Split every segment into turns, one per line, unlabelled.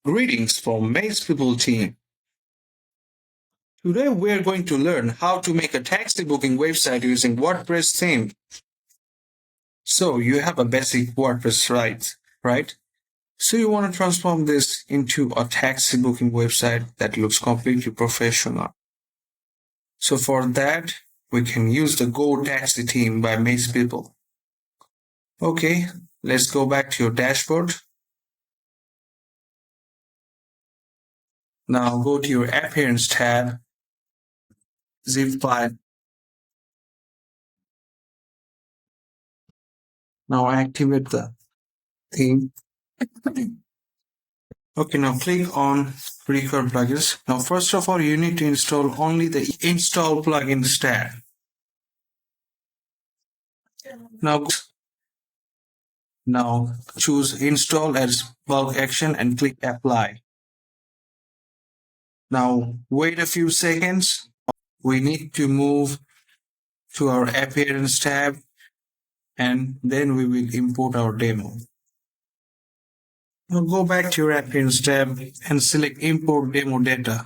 Greetings from Maze People team. Today we're going to learn how to make a taxi booking website using WordPress theme. So you have a basic WordPress right? So you want to transform this into a taxi booking website that looks completely professional. So for that, we can use the GoTaxi theme by Maze People. Okay, let's go back to your dashboard. Now go to your Appearance tab, zip file. Now activate the theme. Okay, now click on Require plugins. Now first of all, you need to install only the install plugins tab. Now choose install as bulk action and click apply. Now wait a few seconds. We need to move to our appearance tab and then we will import our demo. Now go back to your appearance tab and select import demo data.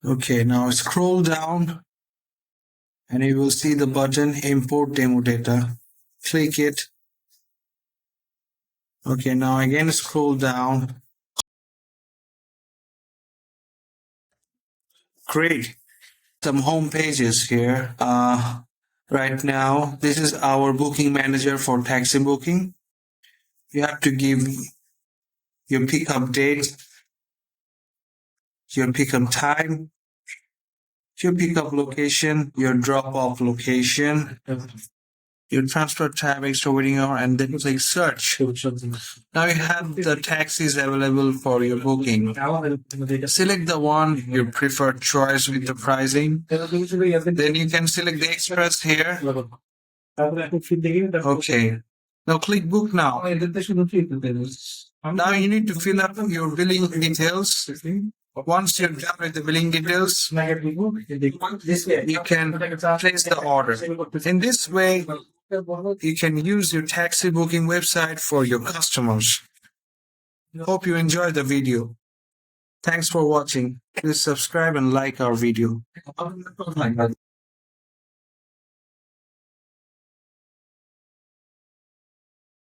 Okay, now scroll down and you will see the button import demo data. Click it. Okay, now again scroll down. Great. Some home pages here. Right now, this is our booking manager for taxi booking. You have to give your pickup date, your pickup time, your pickup location, your drop-off location, your transfer tab, extra waiting hour, and then click search. Now you have the taxis available for your booking. Select the one your preferred choice with the pricing. Then you can select the express here. Okay. Now click book now. Now you need to fill up your billing details. Once you're done with the billing details, you can place the order. In this way, you can use your taxi booking website for your customers. Hope you enjoyed the video. Thanks for watching. Please subscribe and like our video.